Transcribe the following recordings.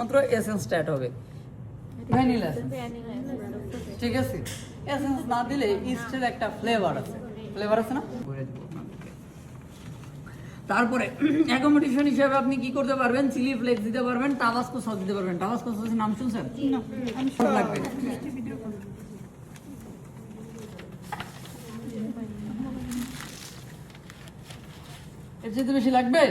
মাত্র essence start হবে, vanilla essence, ঠিক আছে। এসেন্স না দিলে ইস্টের একটা ফ্লেভার আছে না। তারপরে অ্যাকোমোডেশন হিসেবে আপনি কি করতে পারবেন, চিলি ফ্লেক্স দিতে পারবেন, টাবাস্কো সস দিতে পারবেন। টাবাস্কো সসের নাম শুনছেন? লাগবে এর চেয়ে বেশি লাগবে?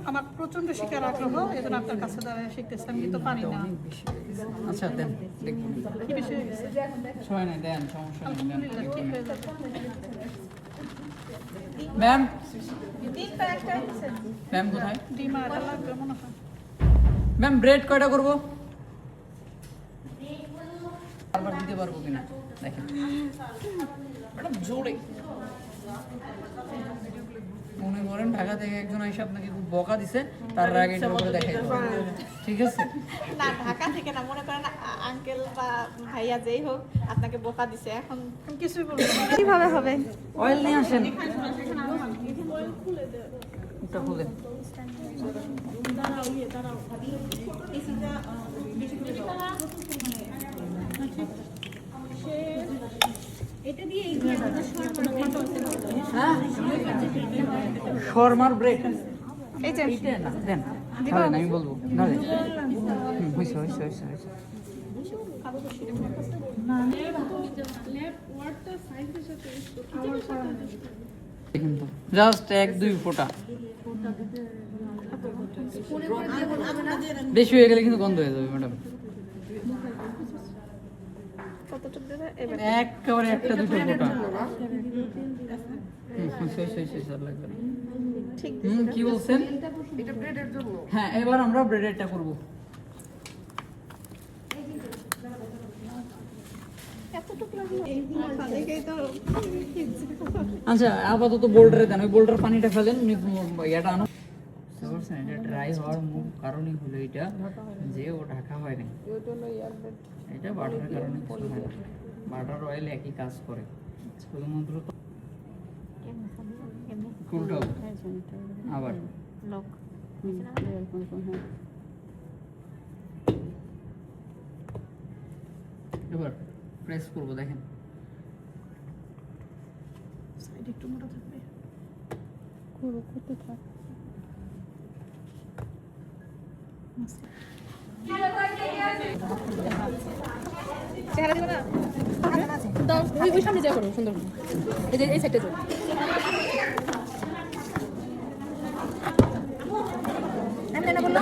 আমার প্রচন্ড শিকার আগ্রহ, এজন্য আপনার কাছে দাঁড়ায় শিখতেছি, আমি কিন্তু পারি না। আচ্ছা দেন, দেখুন কি বেশি হয়ে গেছে? সময় নেই, দেন, সমস্যা নেই। আলহামদুলিল্লাহ, ঠিক হয়ে যাবে। ম্যাম ডিমটা একটা দিছেন? ম্যাম কোথায়? ডিম আর আটা লাগবে মনে হয়। ম্যাম ব্রেড কয়টা করবো? বারবার দিতে পারবো কিনা দেখেন ম্যাডাম, জোরে মনে করেন ঢাকা থেকে একজন এসে আপনাকে খুব বকা দিছে, তার আগে এটা করে দেখাই দেবো, ঠিক আছে? না, ঢাকা থেকে না, মনে করেন আঙ্কেল বা ভাইয়া যেই হোক আপনাকে বোকা দিছে, এখন আমি কিছুই বলবো না। কিভাবে হবে? অয়েল নিয়ে আসেন, এটা খুলে শর্মার ব্রেড এই যে না দেন, ঢালেন, আমি বলবো ঢালেন। হয়েছে হয়েছে হয়েছে হয়েছে। দেখেন তো জাস্ট 1-2 ফোঁটা, বেশি হয়ে গেলে কিন্তু গন্ধ হয়ে যাবে ম্যাডাম। কতটুকু দেবে এবার? একেবারে 1-2 ফোঁটা। লাগবে না। ঠিক কি বলছেন? হ্যাঁ, এবার আমরা ব্রেডেরটা করব। এতটুকু লাগলো? দেখেই তো আচ্ছা, আপাতত বোল্ডারে দেন, ওই বোল্ডার পানিটা ফেলেন, এটা আনো। এটা ড্রাই হওয়ার মূল কারণই হলো এটা যে ও ঢাকা হয় না, এটা বাটারের কারণে কিছু হয় না। বাটার অয়েল একই কাজ করে, শুধুমাত্র উল্টাও আবার লোক এবার প্রেস করবো, দেখেন সাইডে একটু মোটা থাকবে। করতে থাক। চেহারা দিবে না? দাও, ওই সামনে যা করো সুন্দর করে। এই যে এই সাইডে যাও। এমনে না বললো?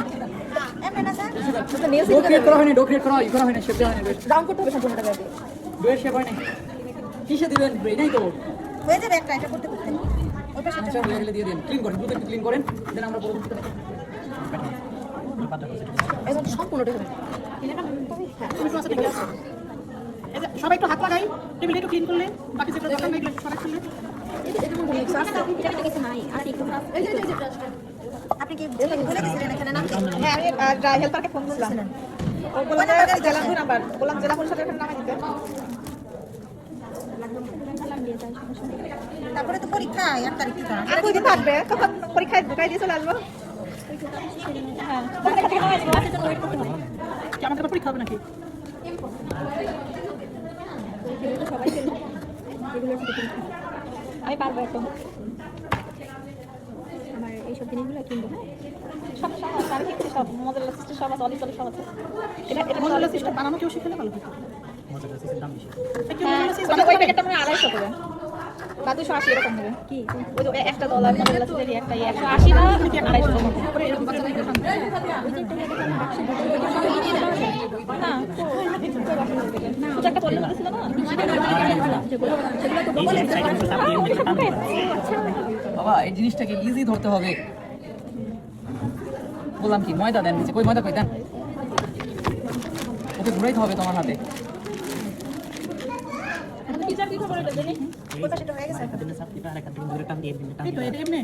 এমনে না স্যার? ওটা নেল ডো ক্রিয়েট করা হয়নি, ডো ক্রিয়েট করা হয়নি, শেপ দেওয়া হয়নি, রাউন্ড করতে হবে সম্পূর্ণটা ব্যাপারে। ডোয়ের শেপ হয়নি। কিসে দিবেন? ব্রেডেই তো। হয়ে যাবে একটা, এটা করতে করতে। ওই পাশে আচ্ছা, হয়ে গেলে দিয়ে দিন, ক্লিন করেন, দ্রুত একটু ক্লিন করেন, দেন আমরা পরবর্তীতে এবং সম্পূর্ণটা হবে। তুমি ক্লাসে ঠিক আছে। এই যে সবাই একটু হাত লাগাই, টেবিলটা একটু ক্লিন করলে, বাকি যেগুলো দরকার নেই এগুলো সরাই ফেললে। এটা মনে হয় একটু আছে। এটা কিছু নাই। আর একটু এই যে আপনি কি বলে দিয়েছিলেন এখানে নাম? হ্যাঁ, আমি ড্রাই হেল্পারকে ফোন করলাম। ও বলল যে জেলা নাম্বার, বললাম জেলা পরিষদের এখানে নামে দিতে। তারপরে তো পরীক্ষা 8 তারিখ থেকে। আর কয়দিন থাকবে? তখন পরীক্ষায় ঢুকাই দিয়ে চলে আসবো। হ্যাঁ, কি আমাদের আবার পরীক্ষা হবে নাকি? আমি পারবো এখন। আমার এই সব জিনিসগুলো কিনবো। সব সব আর কি সব মডেল সিস্টেম সব আছে, অনেক সব আছে। এটা মডেল সিস্টেম বানানো কেউ শিখলে ভালো হতো। হ্যাঁ, মানে ওই প্যাকেটটা মনে হয় 250 করে বা 280 এরকম হবে। কি ওই যে $1 মডেল আছে যে একটা 180 না 250 পরে এরকম বাচ্চাদের একটু শান্তি। না একটা পরিমাণ ছিল না। বাবা, এই জিনিসটাকে ইজি ধরতে হবে। বললাম কি, ময়দা দেন নিচে, কই ময়দা কই দেন, ওকে ঘুরাইতে হবে তোমার হাতে। টিচার কি খবর এটা জানি? ওই পাশে হয়ে গেছে। এই তো এটা এমনি।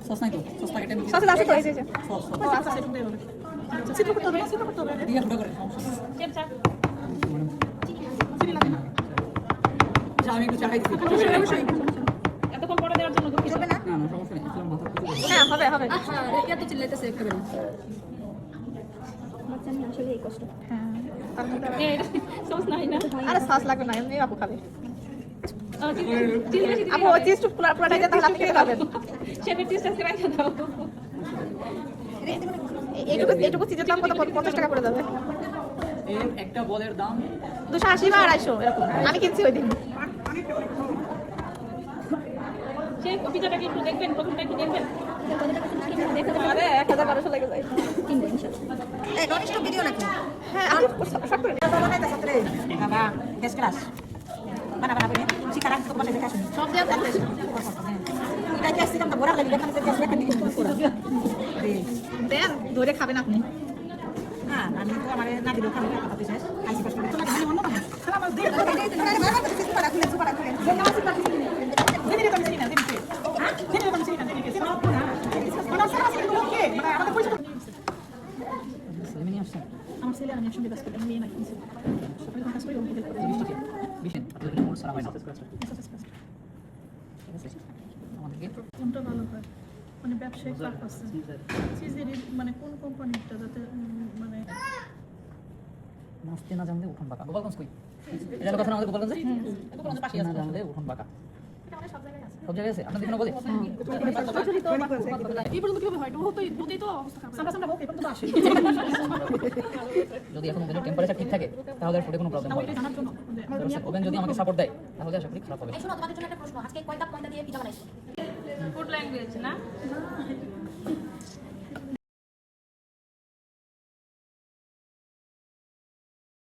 সস নাই তো সস প্যাকেটে সসেজ আছে তো এই যে সস ও আচ্ছা সেটা হবে চিত্র করতে হবে চিত্র করতে হবে দিয়ে ফুটা করে সমস্যা কেম চা চিনি লাগে না আচ্ছা আমি একটু চা খাই দিচ্ছি অবশ্যই এতক্ষণ পরে দেওয়ার জন্য দুঃখিত হবে না না না সমস্যা নেই আসলে মাথা পিছু হ্যাঁ হবে হবে এটা তো চিল্লাইতেছে একেবারে বাচ্চা নিয়ে আসলে এই কষ্ট হ্যাঁ তার মধ্যে সস নাই না আরে সস লাগবে না এমনি আপু খাবে চিজ বেশি আপু ওই চিজ পুরাটাই তাহলে আপনি খেয়ে খাবেন শেফের চিজ আজকে রাখা দাও এইটুকু চিজের দাম কত 50 টাকা পড়ে যাবে এর একটা বলের দাম 280 বা 250 এরকম আমি কিনছি ওই দিন সেই পিজাটা কি একটু দেখবেন প্রথমটা একটু দেখবেন আরে 1000-1200 লেগে যায় কিনবো ইনশাআল্লাহ এই ননিষ্ট ভিডিও নাকি হ্যাঁ আমি সব করে এটা বানাইতে সাথে বাবা গ্যাস ক্লাস বানা বলে চিকা রাখতে বলে দেখা শুনি সব দেয়া থাকলে এটা কি আসছিলাম তো বড় লাগে এখানে গ্যাস রাখতে দিকে দেন ধরে খাবেন আপনি হ্যাঁ আমি তো আমার না দিলে খাবো কথা দিছে আইসি কষ্ট করে তোমাকে অন্য কথা খালা মাছ দে বাবা তো কিছু পারা খুলে সুপারা খুলে দেন আমার সিস্টেম দিদি রে তুমি চিনি না দিদি হ্যাঁ দিদি রে তুমি চিনি না দিদি কে মানে সারা সিস্টেম ওকে মানে আমাদের পয়সা সেমিনি আসছে আমার ছেলে আমি একসঙ্গে কাজ করি আমি মেয়ে না কিনছি আমি কাজ করি ওকে হেল্প করি বিশটি বিশেন আপনাদের মোট সারা হয় না ঠিক আছে আমাদেরকে কোনটা ভালো হয় মানে ব্যবসায়িক পারপাসে চিজের মানে কোন কোম্পানিটা যাতে মানে নাচতে না জানলে উঠোন বাঁকা গোপালগঞ্জ কই এটা কথা না আমাদের গোপালগঞ্জে গোপালগঞ্জের পাশে না জানলে উঠোন বাঁকা সব জায়গায় আছে আপনাদের কোনো বলে এই পর্যন্ত কিভাবে হয় এটা হতেই তো অবস্থা খারাপ সামনে সামনে হোক এরকম তো আসে যদি এখন ওভেনের টেম্পারেচার ঠিক থাকে তাহলে আর ফুটে কোনো প্রবলেম হবে না জানার জন্য ওভেন যদি আমাকে সাপোর্ট দেয় তাহলে আশা করি খারাপ হবে না। শোনো তোমাদের জন্য একটা প্রশ্ন আজকে কয় কাপ ময়দা দিয়ে পিঠা বানাইছো ফুড ল্যাঙ্গুয়েজ না